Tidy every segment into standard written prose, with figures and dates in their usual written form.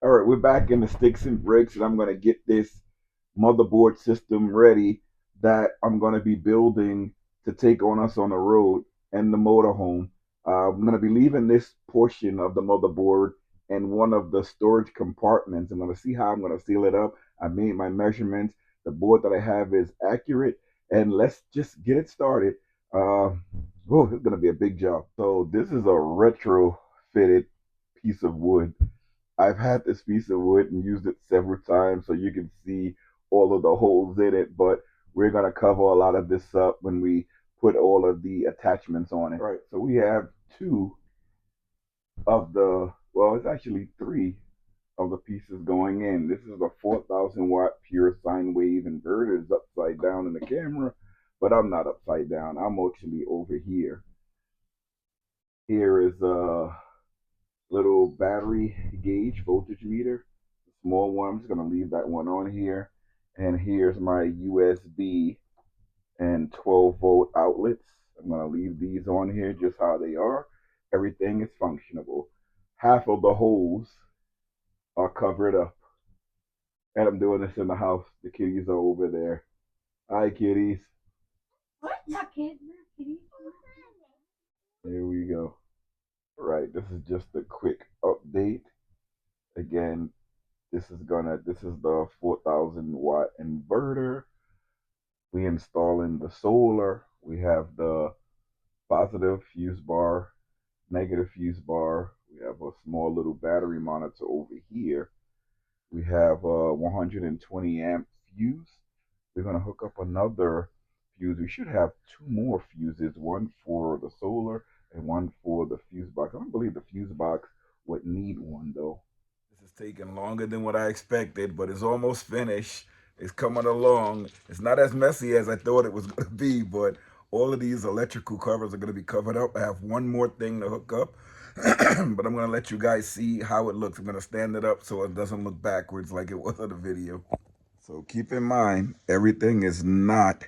All right, we're back in the sticks and bricks, and I'm going to get this motherboard system ready that I'm going to be building to take on us on the road and the motorhome. I'm going to be leaving this portion of the motherboard in one of the storage compartments. I'm going to see how I'm going to seal it up. I made my measurements. The board that I have is accurate, and let's just get it started. Uh, oh, it's going to be a big job. So this is a retro fitted piece of wood. I've had this piece of wood and used it several times so you can see all of the holes in it, but we're going to cover a lot of this up when we put all of the attachments on it. All right, so we have two of the, well, it's actually three of the pieces going in. This is a 4,000 watt pure sine wave inverter. It's upside down in the camera, but I'm not upside down. I'm actually over here. Here is a little battery gauge voltage meter, small one. I'm just gonna leave that one on here. And here's my USB and 12-volt outlets. I'm gonna leave these on here just how they are. Everything is functionable. Half of the holes are covered up. And I'm doing this in the house. The kitties are over there. Hi, kitties. What? Not kids, not kitties. There we go. All right, this is just a quick update. Again, this is the 4,000 watt inverter. We installing the solar. We have the positive fuse bar, negative fuse bar. We have a small little battery monitor over here. We have a 120 amp fuse. We're gonna hook up another fuse. We should have two more fuses, one for the solar and one for the fuse box. I don't believe the fuse box would need one though. This is taking longer than what I expected, but it's almost finished. It's coming along. It's not as messy as I thought it was going to be, but all of these electrical covers are going to be covered up. I have one more thing to hook up, but I'm going to let you guys see how it looks. I'm going to stand it up so it doesn't look backwards like it was on the video. So keep in mind, everything is not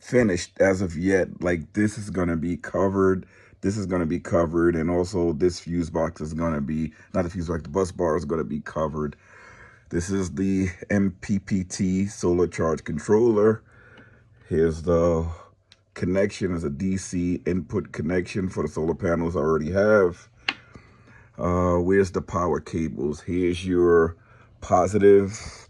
finished as of yet. Like this is going to be covered. This is going to be covered. And also this fuse box is going to be, not the fuse box, the bus bar is going to be covered. This is the MPPT solar charge controller. Here's the connection as a DC input connection for the solar panels I already have. Where's the power cables? Here's your positive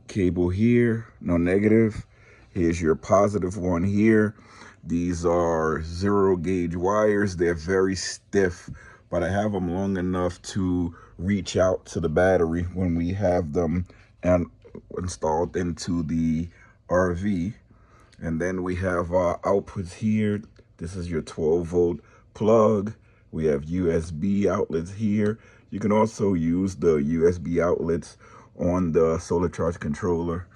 cable here, no negative. Here's your positive one here. These are 0 gauge wires. They're very stiff, but I have them long enough to reach out to the battery when we have them and installed into the RV. And then we have our outputs here. This is your 12-volt plug. We have USB outlets here. You can also use the USB outlets on the solar charge controller.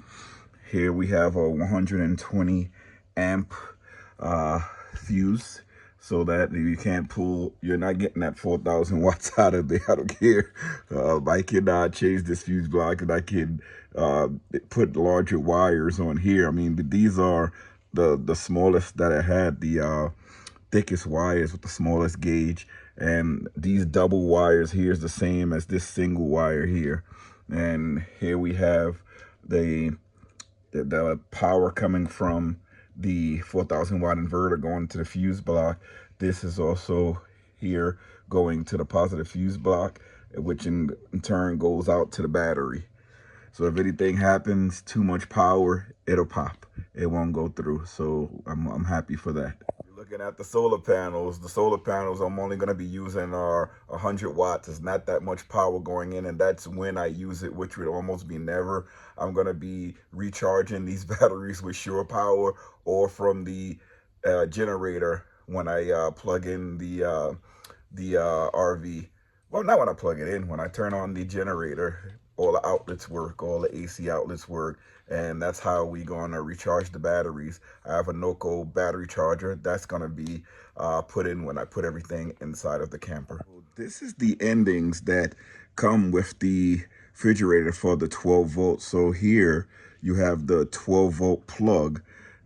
Here we have a 120 amp fuse, so that you can't pull, you're not getting that 4,000 watts out of there. I don't care. I can change this fuse block, and I can put larger wires on here. I mean, but these are the smallest that I had, the thickest wires with the smallest gauge. And these double wires here is the same as this single wire here. And here we have the power coming from the 4,000 watt inverter going to the fuse block. This is also here going to the positive fuse block, which in turn goes out to the battery. So if anything happens, too much power, it'll pop. It won't go through. So I'm happy for that. Looking at the solar panels I'm only going to be using are 100 watts. It's not that much power going in, and that's when I use it, which would almost be never. I'm going to be recharging these batteries with shore power or from the generator when I plug in the RV. Well, not when I plug it in. When I turn on the generator, all the outlets work, all the AC outlets work, and that's how we gonna recharge the batteries. I have a Noco battery charger that's gonna be put in when I put everything inside of the camper. This is the endings that come with the refrigerator for the 12 volts. So here you have the 12-volt plug.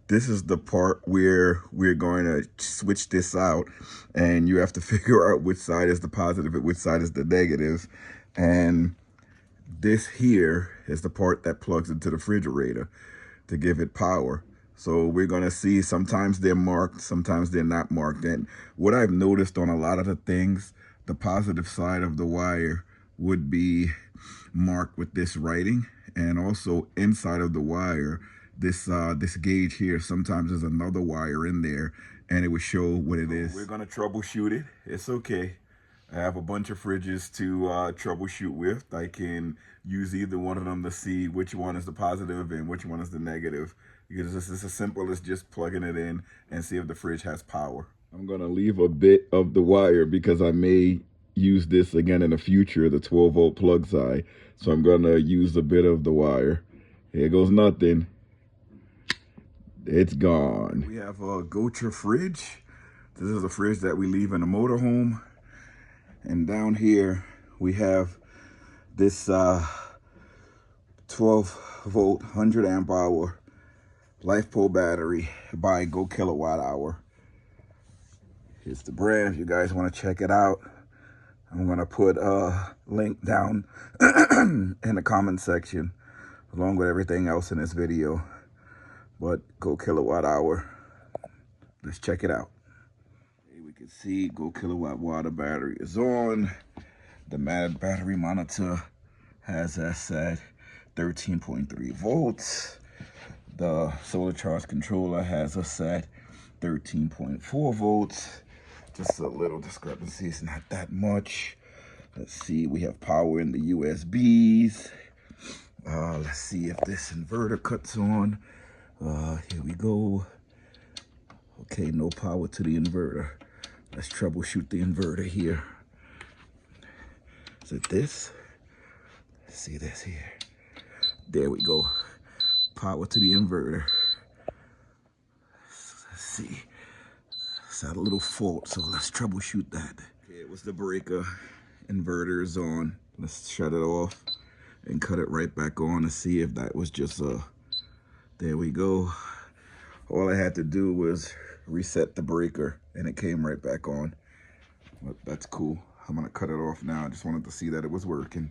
This is the part where we're going to switch this out, and you have to figure out which side is the positive and which side is the negative. And this here is the part that plugs into the refrigerator to give it power. So we're gonna see, sometimes they're marked, sometimes they're not marked. And what I've noticed on a lot of the things, the positive side of the wire would be marked with this writing, and also inside of the wire, this gauge here, sometimes there's another wire in there and it would show what it is. We're gonna troubleshoot it. It's okay. I have a bunch of fridges to troubleshoot with. I can use either one of them to see which one is the positive and which one is the negative. Because it's as simple as just plugging it in and see if the fridge has power. I'm gonna leave a bit of the wire because I may use this again in the future, the 12-volt plug side. So I'm gonna use a bit of the wire. Here goes nothing. It's gone. We have a GOKWH fridge. This is a fridge that we leave in a motorhome. And down here we have this 12-volt, 100 amp hour LifePo battery by GOKWH. Here's the brand if you guys want to check it out. I'm going to put a link down in the comment section along with everything else in this video. But GOKWH, let's check it out. We can see GOKWH battery is on. The battery monitor has us at 13.3 volts. The solar charge controller has us at 13.4 volts. Just a little discrepancy, it's not that much. Let's see, we have power in the USBs. Let's see if this inverter cuts on. Here we go. Okay, no power to the inverter. Let's troubleshoot the inverter here. Is it this? Let's see this here. There we go. Power to the inverter. Let's see. It's had a little fault, so let's troubleshoot that. Okay, it was the breaker. Inverter is on. Let's shut it off and cut it right back on to see if that was just a... There we go. All I had to do was reset the breaker and it came right back on. But that's cool. I'm gonna cut it off now. I just wanted to see that it was working.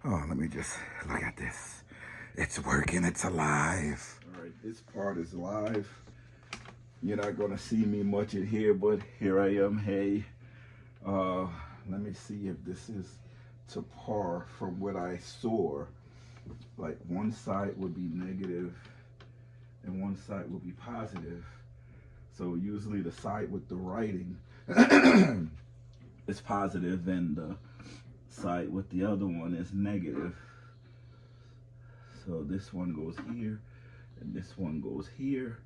Oh, let me just look at this. It's working, it's alive. All right, this part is live. You're not gonna see me much in here, but here I am, hey. Let me see if this is to par from what I saw. Like one side would be negative and one side would be positive. So usually the side with the writing is positive and the side with the other one is negative. So this one goes here and this one goes here.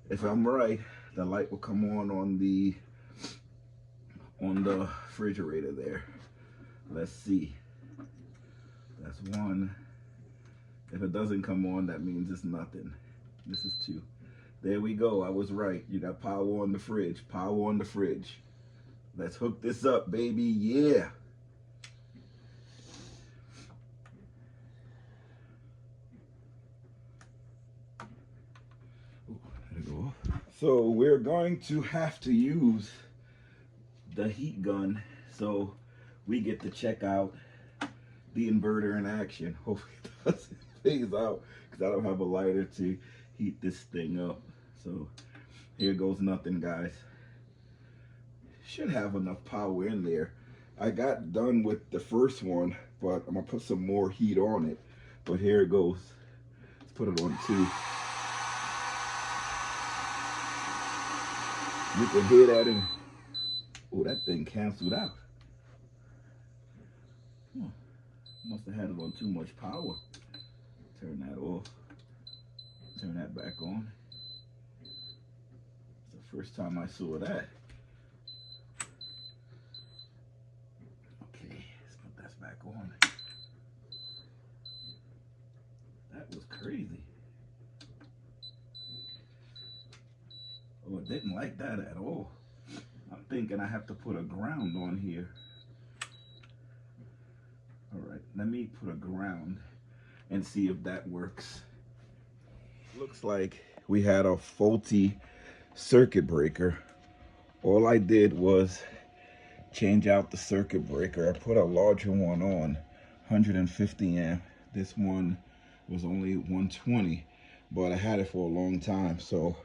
If I'm right, the light will come on the refrigerator there. Let's see. That's one. If it doesn't come on, that means it's nothing. This is two. There we go. I was right. You got power on the fridge. Power on the fridge. Let's hook this up, baby. Yeah. So we're going to have to use the heat gun so we get to check out the inverter in action. Hopefully it doesn't phase out because I don't have a lighter to heat this thing up. So here goes nothing, guys. Should have enough power in there. I got done with the first one, but I'm gonna put some more heat on it. But here it goes. Let's put it on 2. You can hear that in. Oh, that thing canceled out. Must have had it on too much power. Turn that off. Turn that back on. It's the first time I saw that. Okay, let's put that back on. That was crazy. Oh, it didn't like that at all. I'm thinking I have to put a ground on here. All right, let me put a ground and see if that works. Looks like we had a faulty circuit breaker all I did was change out the circuit breaker. I put a larger one on, 150 amp. This one was only 120, but I had it for a long time, so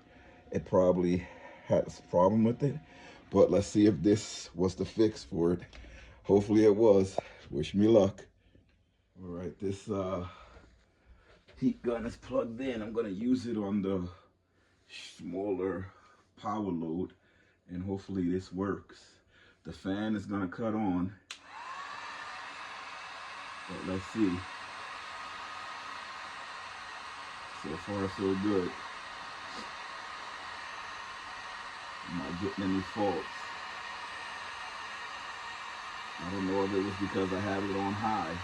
it probably had a problem with it. But let's see if this was the fix for it. Hopefully it was. Wish me luck. All right, this heat gun is plugged in. I'm gonna use it on the smaller power load, and hopefully this works. The fan is gonna cut on, but let's see. So far so good. I'm not getting any faults. I don't know if it was because I have it on high,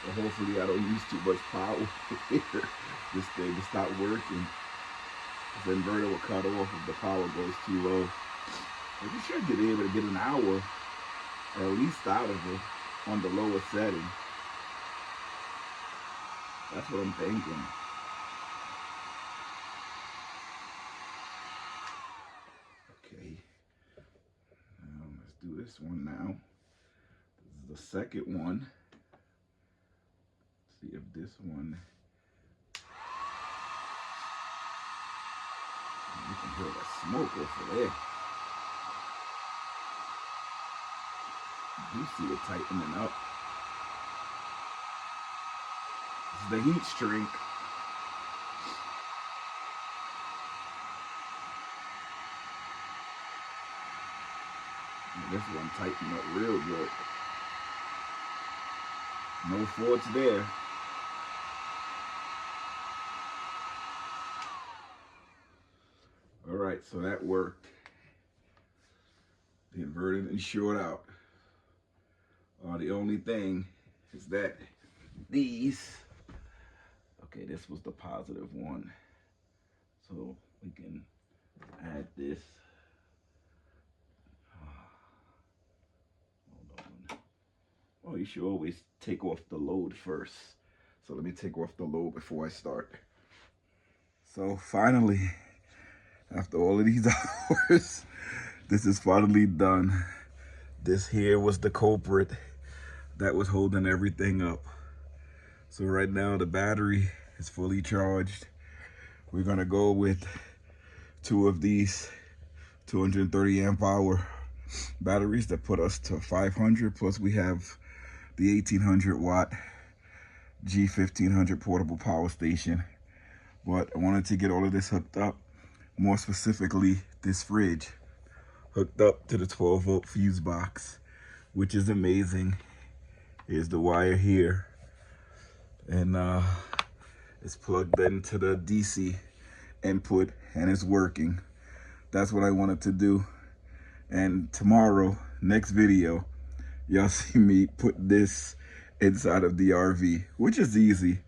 but hopefully I don't use too much power here. This thing will stop working. The inverter will cut off if the power goes too low. But you should be able to get an hour at least out of it on the lowest setting. That's what I'm thinking. Okay, let's do this one now. This is the second one. Let's see if this one, you can hear the smoke over there. You see it tightening up. This is the heat shrink. This one tightened up real good. No faults there. All right, so that worked. The inverter didn't short out. The only thing is that these, okay, this was the positive one. So we can add this. Hold on. Well, you should always take off the load first. So let me take off the load before I start. So finally, after all of these hours, this is finally done. This here was the culprit that was holding everything up. So right now the battery is fully charged. We're gonna go with 2 of these 230 amp hour batteries that put us to 500, plus we have the 1800 watt G1500 portable power station. But I wanted to get all of this hooked up, more specifically this fridge hooked up to the 12-volt fuse box, which is amazing. Here's the wire here, and it's plugged into the DC input and it's working. That's what I wanted to do. And tomorrow, next video, y'all see me put this inside of the RV, which is easy.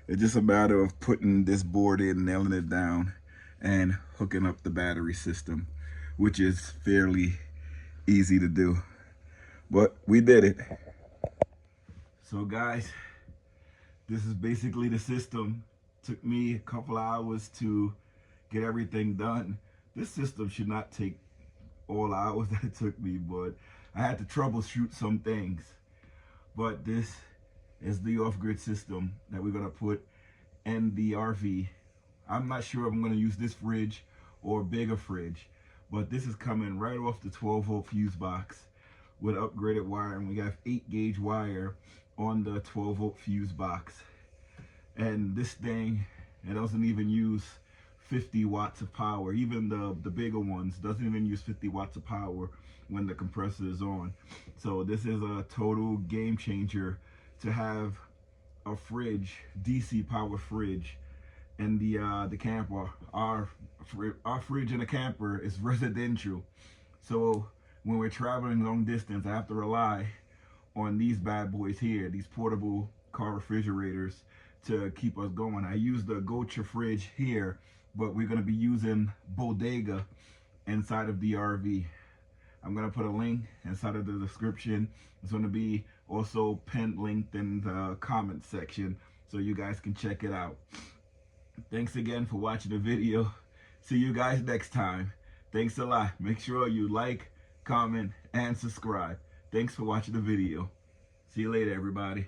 It's just a matter of putting this board in, nailing it down, and hooking up the battery system, which is fairly easy to do. But we did it. So guys, this is basically the system. Took me a couple hours to get everything done. This system should not take all hours that it took me, but I had to troubleshoot some things. But this is the off-grid system that we're gonna put in the RV. I'm not sure if I'm gonna use this fridge or a bigger fridge, but this is coming right off the 12-volt fuse box with upgraded wire, and we have 8-gauge wire on the 12-volt fuse box. And this thing, it doesn't even use 50 watts of power. Even the bigger ones doesn't even use 50 watts of power when the compressor is on. So this is a total game changer to have a fridge, DC power fridge, and the camper. Our fridge in the camper is residential, so when we're traveling long distance, I have to rely on these bad boys here, these portable car refrigerators, to keep us going. I use the GOKWH fridge here, but we're gonna be using Bodega inside of the RV. I'm gonna put a link inside of the description. It's gonna be also pinned linked in the comment section, so you guys can check it out. Thanks again for watching the video. See you guys next time. Thanks a lot. Make sure you like, comment, and subscribe. Thanks for watching the video. See you later, everybody.